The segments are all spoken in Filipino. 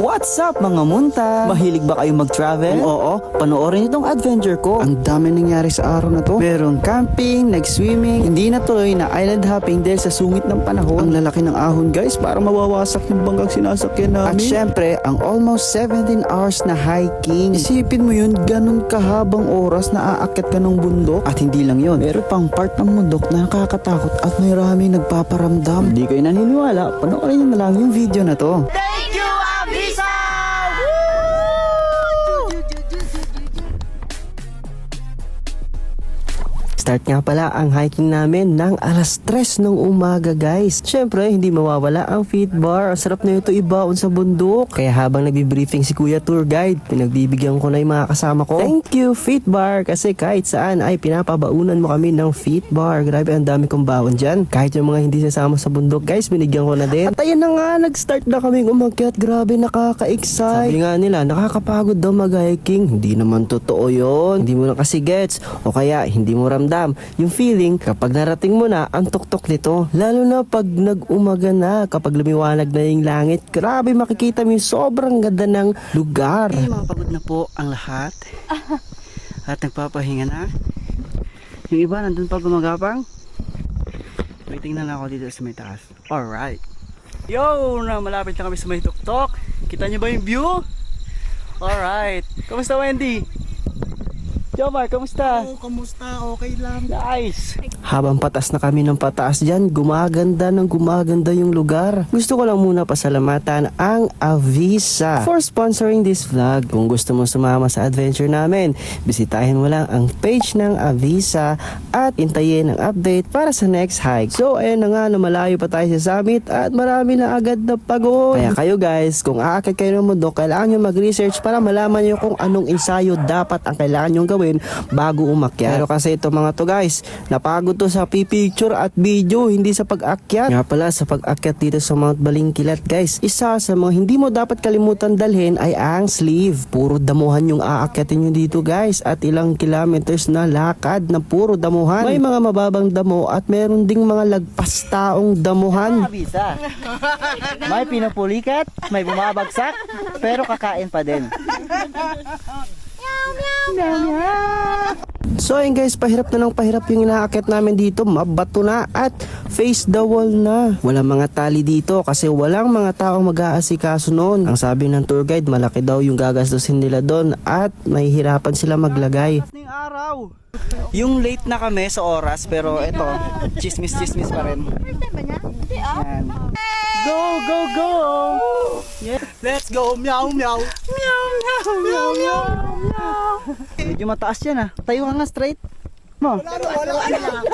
What's up mga munta? Mahilig ba kayong mag-travel? Kung oo, panoorin itong adventure ko. Ang dami nangyari sa araw na to. Merong camping, nag-swimming, hindi natuloy na island hopping dahil sa sungit ng panahon. Ang lalaki ng ahon guys, para mawawasak yung banggang sinasakyan namin. At syempre, ang almost 17 hours na hiking. Isipin mo yun, ganun kahabang oras na aakyat ka ng bundok. At hindi lang yun, meron pang part ng bundok na nakakatakot at may maraming nagpaparamdam. Hindi kayo naniniwala, panoorin nyo na lang yung video na to. Start nga pala ang hiking namin ng alas 3 ng umaga guys. Syempre hindi mawawala ang feed bar. Ang sarap na ito ibaon sa bundok. Kaya habang nagbi-briefing si Kuya Tour Guide, pinagbibigyan ko na yung mga kasama ko. Thank you feed bar, kasi kahit saan ay pinapabaunan mo kami ng feed bar. Grabe ang dami kong baon dyan. Kahit yung mga hindi sasama sa bundok guys, binigyan ko na din. At ayun na nga, nag-start na kaming umakyat. Grabe, nakaka-excite. Sabi nga nila, nakakapagod daw mag-hiking. Hindi naman totoo yun. Hindi mo na kasi gets o kaya hindi mo ramdam yung feeling kapag narating mo na ang tuktok nito. Lalo na pag nag-umaga na, kapag lumiwanag na yung langit, grabe makikita mo yung sobrang ganda ng lugar. Ay, mga pagod na po ang lahat at nagpapahinga na. Yung iba nandun pa gumagapang. May tingnan ako dito sa may taas. Alright, yo, na malapit na kami sa may tuktok. Kita nyo ba yung view? Alright, kamusta Wendy? Jomar, kamusta? Oh, kamusta? Okay lang. Nice! Habang patas na kami ng pataas dyan, gumaganda yung lugar. Gusto ko lang muna pasalamatan ang Avisa for sponsoring this vlog. Kung gusto mo sumama sa adventure namin, bisitahin mo lang ang page ng Avisa at hintayin ang update para sa next hike. So, ayun na nga, malayo pa tayo sa summit at marami na agad na pagod. Kaya kayo guys, kung aakyat kayo ng mundo, kailangan nyo mag-research para malaman nyo kung anong ensayo dapat ang kailangan nyo gawin bago umakyat. Pero kasi ito mga to guys, napagod to sa picture at video, hindi sa pag-akyat. Nga pala, sa pag-akyat dito sa Mount Balingkilat guys, isa sa mga hindi mo dapat kalimutan dalhin ay ang sleeve. Puro damuhan yung aakyatin nyo dito guys, at ilang kilometers na lakad na puro damuhan. May mga mababang damo at meron ding mga lagpas taong damuhan. May pinupulikat, may bumabagsak, pero kakain pa din. So ayun guys, pahirap na ng pahirap yung inaakit namin dito. Mabato na at face the wall na. Walang mga tali dito kasi walang mga taong mag-aasikaso noon. Ang sabi ng tour guide, malaki daw yung gagastusin nila doon at mahihirapan sila maglagay. Yung araw, yung late na kami sa oras, pero ito, chismis pa rin. Yan. Go, go, go! Yeah. Let's go! Meow, meow! Meow, meow, meow, meow, meow. Medyo mataas yan ah. Tayo ka nga straight. Mo. Wala na!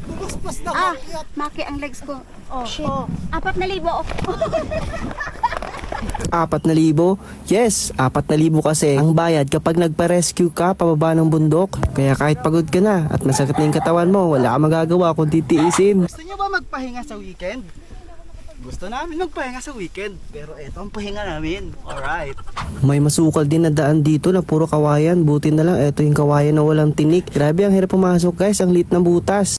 Pumaspas na kakyat. Maki ang legs ko. Oh, shit. Oh. 4,000. 4,000? Yes, 4,000 kasi ang bayad kapag nagpa-rescue ka pababa ng bundok. Kaya kahit pagod ka na at masakit na yung katawan mo, wala kang magagawa kung titiisin. Gusto nyo ba magpahinga sa weekend? Gusto namin magpahinga sa weekend, pero eto ang pahinga namin. Alright. May masukal din na daan dito na puro kawayan. Buti na lang, eto yung kawayan na walang tinik. Grabe, ang hirap pumasok guys, ang lit ng butas.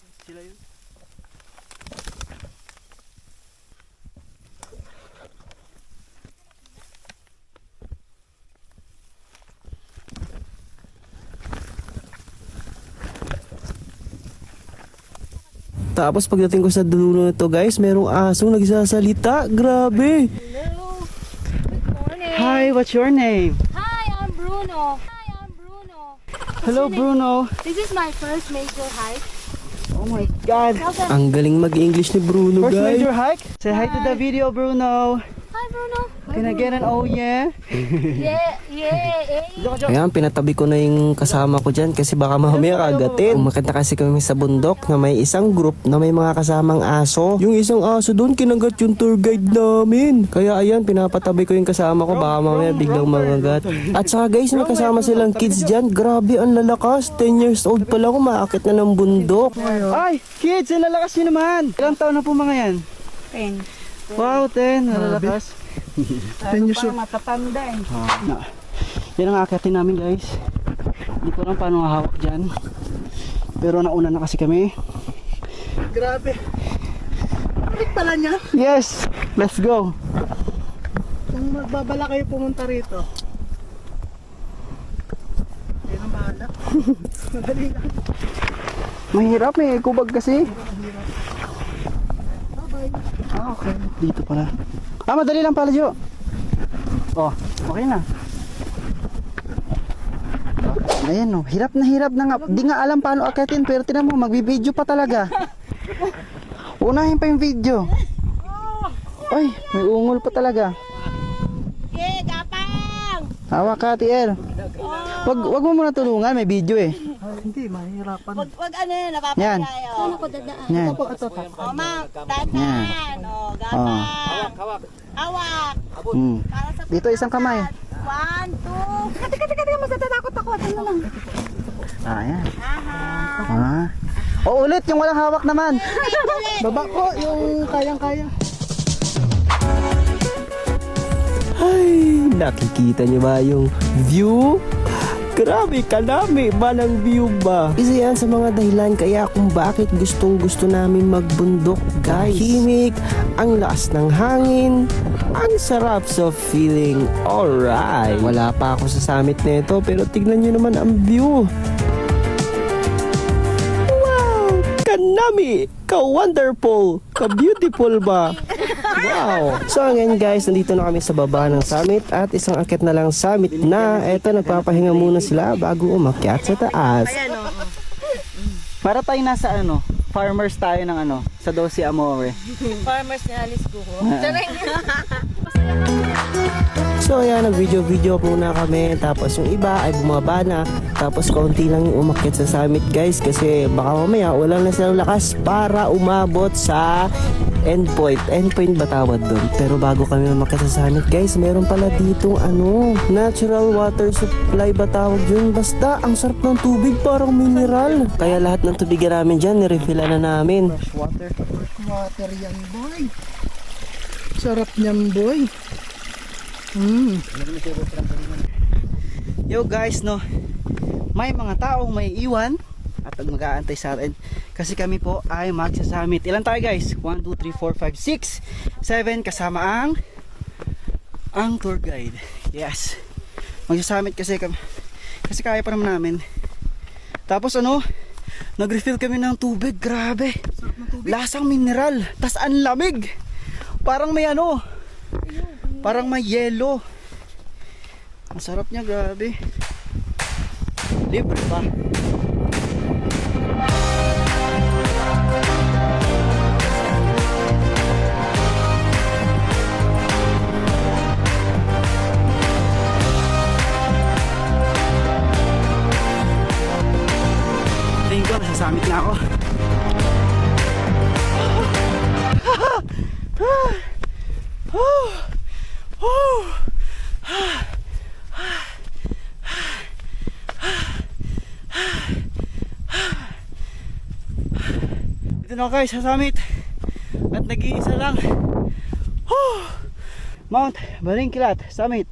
Tapos pagdating ko sa dulo nito guys, merong asong nagsasalita. Grabe. Hello. Good morning. Hi, what's your name? Hi, I'm Bruno. Hello Bruno. This is my first major hike. Oh my God. Ang galing mag-English ni Bruno First guys. major hike? Say hi to the video, Bruno. Hi, Bruno. Can I get an oh yeah? Yeah. Ayan, pinatabi ko na yung kasama ko dyan kasi baka mamaya kagatin. Umakita kasi kami sa bundok na may isang group na may mga kasamang aso. Yung isang aso doon, kinagat yung tour guide namin. Kaya ayan, pinapatabi ko yung kasama ko, baka mamaya biglang magagat. At saka guys, may kasama silang kids dyan. Grabe, ang lalakas. 10 years old pa lang, umaakit na ng bundok. Ay, kids, ang lalakas nyo naman. Ilang taon na po mga yan? 10. Wow, 10. Ang lalakas. 10 years old. Matatanda eh. Yan ang aakyatin namin guys. Hindi ko lang paano hawak dyan. Pero nauna na kasi kami. Grabe. Balik pala niya. Yes, let's go. Kung magbabala kayo pumunta rito. Yan ang bahala. Madali lang. Mahirap eh, kubag kasi. Ah, okay. Dito pala. Ah, madali lang pala, Jo. Oh, okay na. Ayan oh, hirap na nga. Di nga alam paano akitin, pero tinan mo, magbibideo pa talaga. Unahin pa yung video. Ay, may ungol pa talaga. Gapang! Hawak ka, TL. Wag mo muna tulungan, may video eh. Hindi, mahirapan. Wag ano yun, Yan. napapayayo. Saan ako dadaan? Yan. O, ma, dandan. O, gapang. Hawak. Para sa Dito isang kamay. 1, 2. Teka, masatatakot ako. Ano lang? Ayan. Aha. Ah. O ulit, yung walang hawak naman. Baba ko, yung kayang-kaya. Ay, nakikita niyo ba yung view? Grabe, kalami ba ng view ba? Isa yan sa mga dahilan kaya kung bakit gustong gusto namin magbundok, guys. Himik, ang lakas ng hangin, ang sarap sa feeling. Alright. Wala pa ako sa summit nito pero tignan nyo naman ang view. Wow! Kanami! Ka-wonderful! Ka-beautiful ba? Wow! So again guys, nandito na kami sa baba ng summit at isang akit na lang summit na. Eto, nagpapahinga muna sila bago umakyat sa taas. Para tayo nasa ano, farmers tayo ng ano, sa 12 Amore. Farmers ni Alice Guho. So ayan, nag-video muna kami. Tapos yung iba ay bumaba na. Tapos kaunti lang yung umakyat sa summit guys. Kasi baka mamaya wala na silang lakas para umabot sa endpoint. Endpoint ba tawag doon? Pero bago kami umakyat sa summit guys, meron pala ditong ano, natural water supply ba tawag yun? Basta ang sarap ng tubig, parang mineral. Kaya lahat ng tubig namin dyan, nirefillan na namin. Water. Water yan, boy. Sarap niyan, boy. Yo guys, no, may mga taong may iwan at mag-aantay sa atin kasi kami po ay magsa-summit. Ilan tayo guys? 1, 2, 3, 4, 5, 6, 7 kasama ang tour guide. Yes, magsa-summit kasi kaya pa naman namin. Tapos ano, nag-refill kami ng tubig. Grabe, lasang mineral, tas ang lamig, parang may ano, parang may yelo. Ang sarap niya, grabe. Libre pa. Tingin ko, nasasamit na ako. Dito na ako guys sa summit at nag-iisa lang. Mount Balingkilat Summit.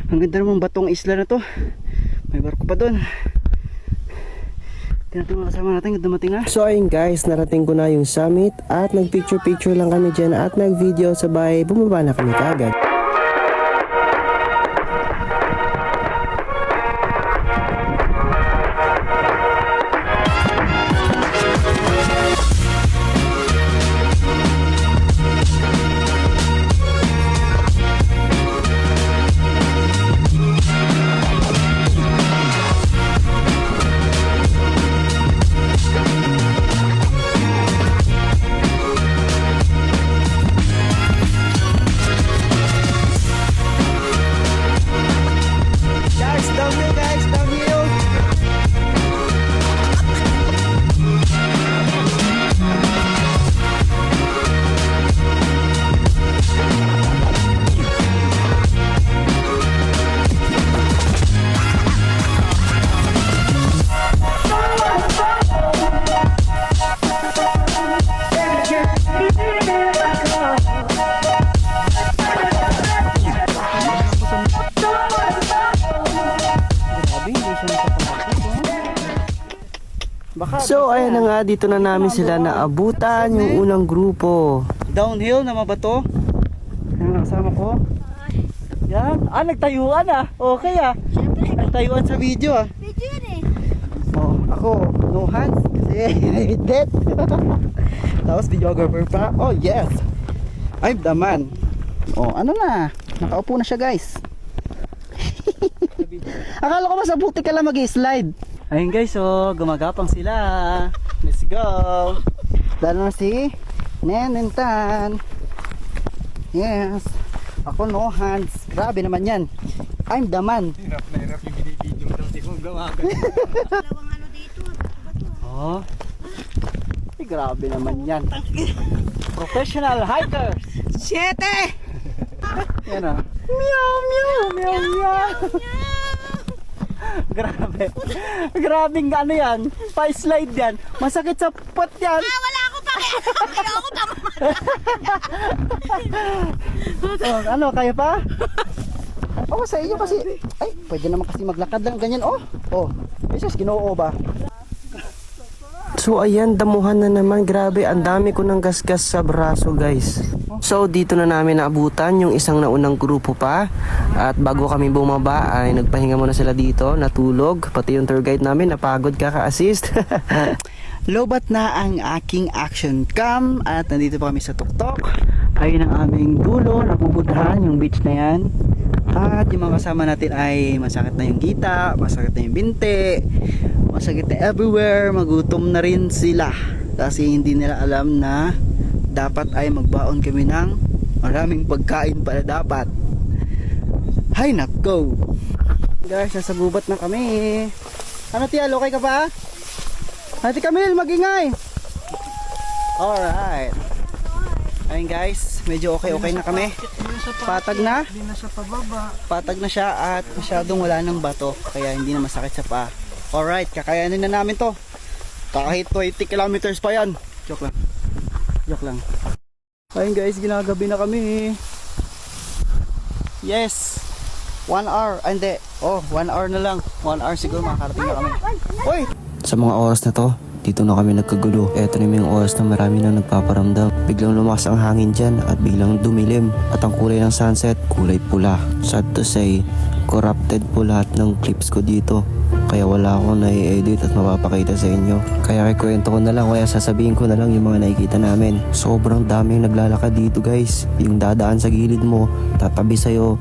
Ang ganda namang batong isla na to. May barko pa doon. Tingnan mga kasama natin dumating na. So ayun guys, narating ko na yung summit at nag-picture lang kami dyan at nag-video sabay bumaba na kami kagad. So ayun na nga, dito na namin sila naabutan yung unang grupo. Downhill na mabato. Ayan, kasama ko. Yan. Nagtayuan ah. Okay ah. Nagtayuan sa video ah. Video yan eh. Oh, ako, no hands. Kasi I hate that. Tapos videographer pa. Oh yes. I'm the man. Oh, ano na. Nakaupo na siya guys. Akala ko sa buti ka lang mag-slide. Ayun guys, so gumagapang sila. Let's go. Lalo na si Nenentan. Yes. Ako no hands. Grabe naman yan. I'm the man. Hirap na hirap yung binibidyo daw. Di ko gawa. Dalawang ano dito. Oh. Ay, grabe naman yan. Professional hikers. 7! Yan ah. Meow, meow, meow, meow. Grabe. Grabing ano yan. Pa-slide yan. Masakit sa pot yan. Wala ako pa kaya. Pero ako pa. Oh, ano, kaya pa? Oo, sa inyo kasi. Ay, pwede naman kasi maglakad lang ganyan. Oh, oh. Jesus, Ginoo ba? So ayan, damuhan na naman. Grabe, ang dami ko ng gasgas sa braso guys. So dito na namin naabutan yung isang naunang grupo pa. At bago kami bumaba ay nagpahinga muna sila dito, natulog. Pati yung tour guide namin napagod kaka-assist. Lobat na ang aking action cam at nandito pa kami sa tuktok. Ayun ang aming dulo, napupuntahan yung beach na yan. At yung mga kasama natin ay masakit na yung kita, masakit na yung binti, masakit na everywhere, magutom na rin sila. Kasi hindi nila alam na dapat ay magbaon kami ng maraming pagkain pala dapat. Hay nako! Guys, nasa gubat na kami. Ano Tial, okay ka pa? Ate Camille, magingay! Alright. Ayun guys, medyo okay na kami. Patag na. Hindi na siya pababa. Patag na siya at masyadong wala ng bato. Kaya hindi na masakit sa paa. Alright, kakayanin na namin to. Kahit 20 kilometers pa yan. Joke lang. Joke lang. Ayun guys, ginagabi na kami. Yes. 1 hour. Hindi. Oh, 1 hour na lang. 1 hour siguro makakarating na kami. Uy! Sa mga oras na to, dito na kami nagkagulo. Eto na yung oras na marami na nagpaparamdam. Biglang lumakas ang hangin dyan at biglang dumilim. At ang kulay ng sunset, kulay pula. Sad to say, corrupted po lahat ng clips ko dito. Kaya wala akong nai-edit at mapapakita sa inyo. Kaya kikwento ko na lang, kaya sasabihin ko na lang yung mga nakikita namin. Sobrang daming naglalakad dito guys. Yung dadaan sa gilid mo, tatabi sa'yo,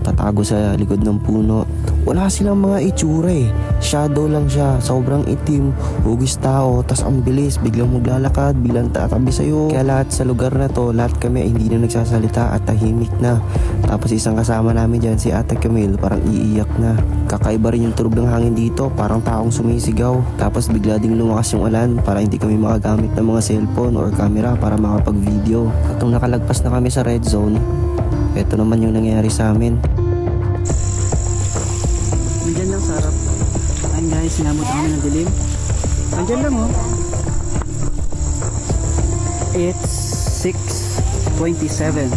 tatago sa likod ng puno. Wala silang mga itsura eh. Shadow lang siya, sobrang itim, hugis tao, tas ang bilis, biglang maglalakad, biglang tatabi sa'yo. Kaya lahat sa lugar na to, lahat kami ay hindi na nagsasalita at tahimik na. Tapos isang kasama namin dyan, si Ate Camille, parang iiyak na. Kakaiba rin yung tunog ng hangin dito, parang taong sumisigaw. Tapos bigla ding lumakas yung ulan para hindi kami makagamit ng mga cellphone or camera para makapag-video. At nung nakalagpas na kami sa red zone, eto naman yung nangyari sa amin. Nandyan lang sa harap. Ayun guys, sinamot na kami ng dilim. Nandyan lang oh. It's 6:27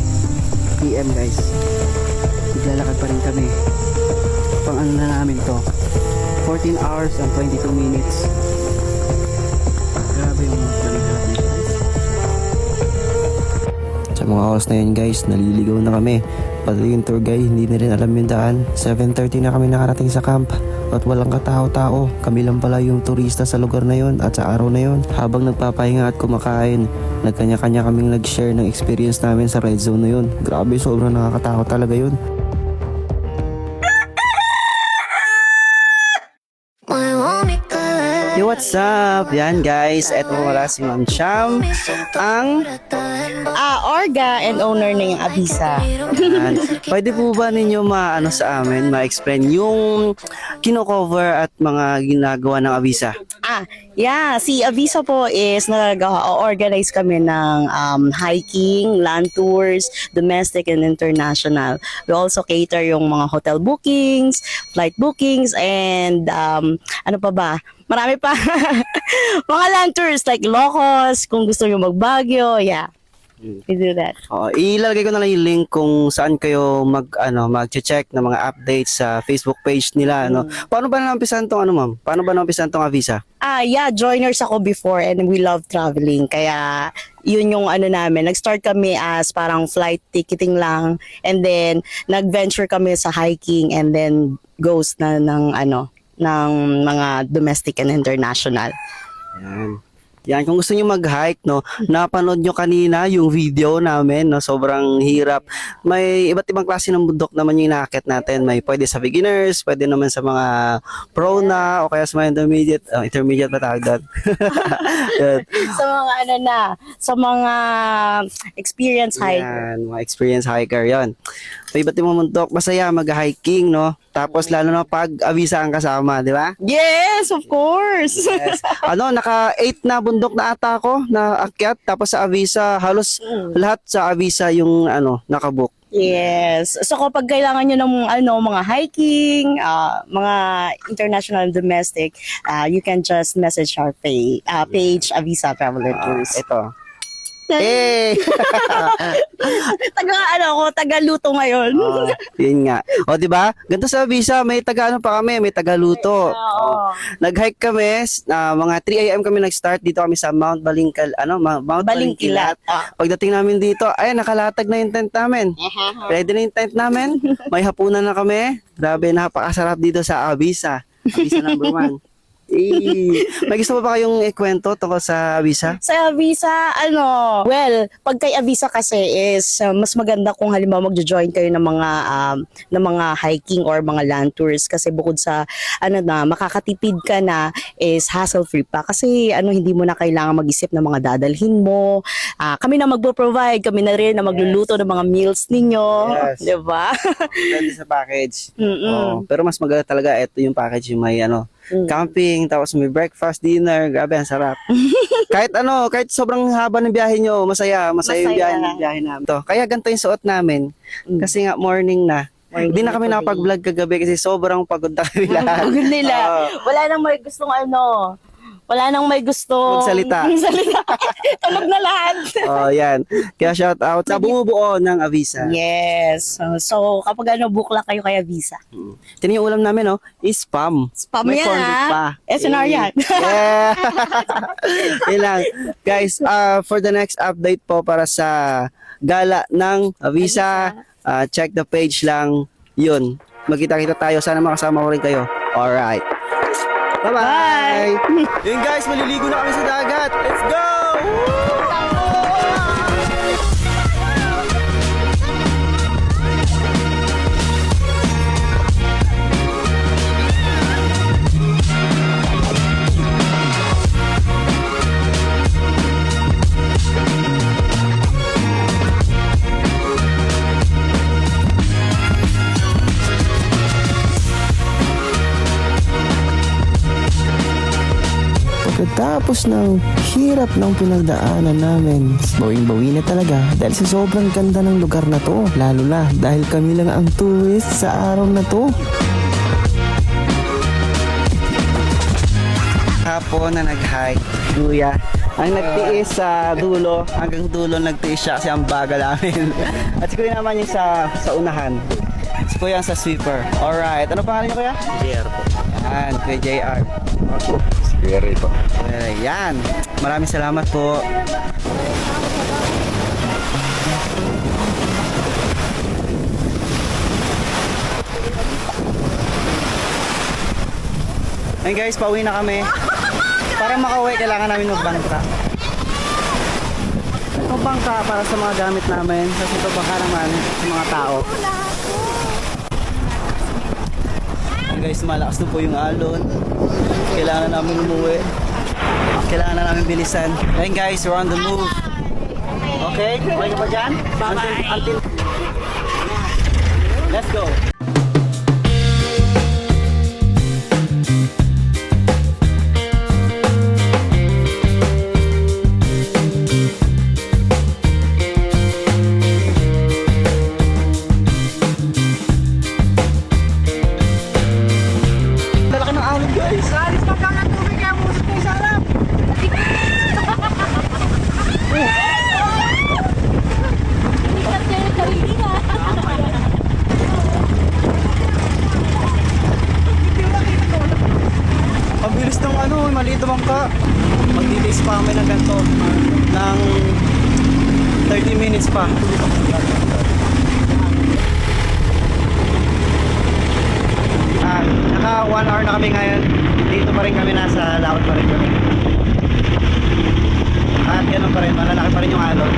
PM guys. Naglalakad pa rin kami. Pang ano na namin to, 14 hours and 22 minutes. Grabe yung naglalakad na guys. Sa mga oras na yun guys, naliligaw na kami. Pati yung tour guide, hindi na rin alam yung daan. 7:30 na kami nakarating sa camp at walang katao-tao. Kami lang pala yung turista sa lugar na yun at sa araw na yun. Habang nagpapahinga at kumakain, nagkanya-kanya kaming nag-share ng experience namin sa red zone na yun. Grabe, sobrang nakakatakot talaga yun. Yo, what's up? Yan guys, eto wala si Ma'am Cham, ang Orga and owner ng Avisa. yan. Pwede po ba ninyo maano sa amin, ma-explain yung kino-cover at mga ginagawa ng Avisa? Yeah, si Avisa po is nag-organize kami ng hiking, land tours, domestic and international. We also cater yung mga hotel bookings, flight bookings, and ano pa ba? Marami pa. Mga land tours like Locos, kung gusto nyo mag-Baguio, yeah. We do that. Ilalagay ko na lang yung link kung saan kayo mag-check ng mga updates sa Facebook page nila, no. Paano ba naumpisahan tong ma'am? Paano ba naumpisahan tong Avisa? Yeah, joiners ako before and we love traveling. Kaya Yun yung ano namin. Nag-start kami as parang flight ticketing lang, and then nag-venture kami sa hiking, and then goes na ng ng mga domestic and international. Yan. Yan, kung gusto niyo mag-hike, no, napanood nyo kanina yung video namin, no, sobrang hirap. May iba't ibang klase ng bundok naman yung inaakit natin. May pwede sa beginners, pwede naman sa mga pro na, o kaya sa mga intermediate pa tawag doon. Yan. Sa mga sa mga experience hiker. Yan, mga experienced hiker, yon. May iba't ibang bundok, masaya mag-hiking, no? Tapos lalo na pag avisa ang kasama, di ba? Yes, of course. Yes. Naka 8 na bundok na ata ako na akyat, tapos sa avisa, halos lahat sa avisa yung nakabook. Yes. So kapag kailangan nyo ng mga hiking, mga international and domestic, you can just message our page, Avisa Travel and Tours. Ito. Eh! Taga-luto ngayon. Yun nga. O, di ba? Ganito sa Avisa, may pa kami, may taga-luto. Nag-hike kami, mga 3 a.m. kami nag-start. Dito kami sa Mount Mount Balingkilat. Pagdating namin dito, ay, nakalatag na yung tent namin. Ready na yung tent namin. May hapunan na kami. Grabe, napakasarap dito sa Avisa. Avisa number 1. May gusto pa ba kayong ikwento tungkol sa Avisa? Sa Avisa, pag kay Avisa kasi is mas maganda kung halimbawa magjo-join kayo ng mga hiking or mga land tours, kasi bukod sa makakatipid ka na, is hassle-free pa kasi hindi mo na kailangan mag-isip ng mga dadalhin mo. Kami na magpo-provide, kami na rin na magluluto ng mga meals ninyo, Yes. 'di ba? Depende sa package. Pero mas maganda talaga ito yung package yung may camping, tapos may breakfast, dinner, grabe, ang sarap. kahit sobrang haba ng biyahe nyo, masaya yung biyahe namin. Kaya ganito yung suot namin, kasi nga morning na. Hindi na kami nakapag-vlog kagabi kasi sobrang pagod na kami lahat. Pagod nila. Wala nang may gustong Magsalita. Tulog na lahat. Yan. Kaya shout out sa bumubuo ng Avisa. Yes. So, kapag bukla kayo kay Avisa. Tinan yung ulam namin, is spam. Spam May yan, corned beef pa. SNR yan. Yeah. Yun lang. Guys, for the next update po para sa gala ng Avisa, check the page lang. Yun. Magkita-kita tayo. Sana makasama ko rin kayo. Alright. Bye-bye! Yun guys, maliligo na kami sa dagat. Let's go! Pagkatapos ng hirap ng pinagdaanan namin, bawing-bawi na talaga dahil sa sobrang ganda ng lugar na to. Lalo na dahil kami lang ang tourist sa araw na to. Hapon na nag-hike, Kuya. Ang nagtiis sa dulo, hanggang dulo nagtiis siya kasi ang bagal namin. At si Kuya naman yung sa unahan. Si Kuya ang sa sweeper. Alright, ano pangalan niyo Kuya? JR po. Yan, Kuya JR. Very po. Yan, maraming salamat po. Ayun guys, pauwi na kami. Para makauwi, kailangan namin magbangka. Ito bangka para sa mga gamit namin. Kasi ito bangka naman sa mga tao. Ayun guys, malakas na po yung alon. Kailangan namin umuwi. Kailangan na namin bilisan. Ayun guys, we're on the move. Okay? Okay ka ba dyan? Until... Let's go! Maliit naman ka. Magtitiis pa kami ng ganito ng 30 minutes pa. Naka 1 hour na kami ngayon. Dito pa rin kami, nasa laot pa rin kami. At ganun pa rin, malalaki pa rin yung alon.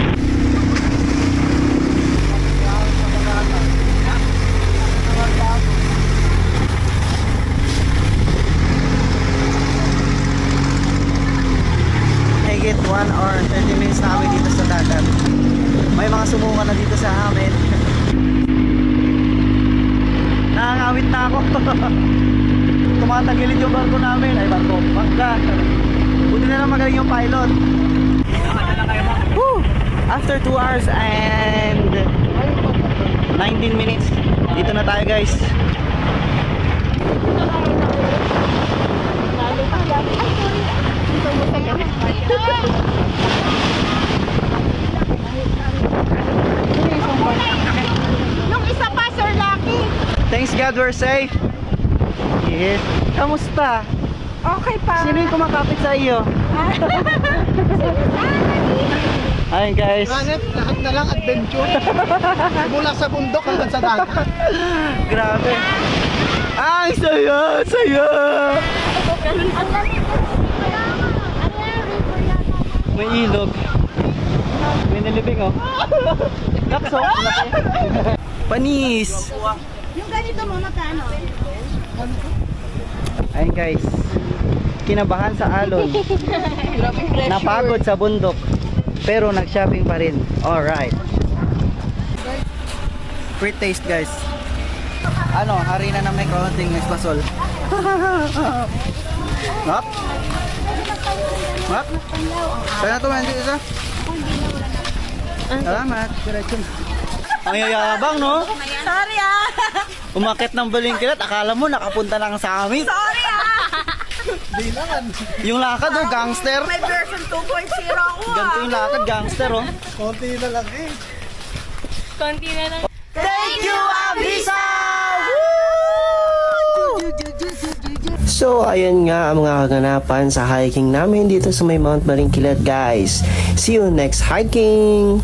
Higit 1 hour and 30 minutes na kami dito sa dagat. May mga sumuka na dito sa amin. Nakangawit na ako. Tumatagilid yung barko namin. Ay, barko, bangka. Buti na lang magaling yung pilot. Woo! After 2 hours and 19 minutes, dito na tayo guys. Yung isa pa, Sir Lucky. Thanks God we're safe. Yes. Kamusta? Okay pa. Sino yung kumakapit sa iyo? Ayun guys. Lahat na lang adventure. Mula sa bundok hanggang sa dagat. Grabe. Ang saya, saya. May ilog. May nilibing oh. Lakso. Panis. Yung ganito mo, magkano? Ayun guys. Kinabahan sa alon. Napagod sa bundok. Pero nag-shopping pa rin. Alright. Great taste guys. Ano, harina na may kaunting espasol. Hop. Hop. Kaya ito man isa. Salamat. Ang yayabang no? Sorry ah! Umakit ng balingkilat, akala mo nakapunta lang sa amin. Sorry ah! Yung lakad oh, gangster. May version 2.0 ako ah! Ganito yung lakad, gangster oh. Konti na lang eh. Konti na lang. Thank you, Avisa! So, ayan nga ang mga kaganapan sa hiking namin dito sa may Mount Maringkilat guys. See you next hiking!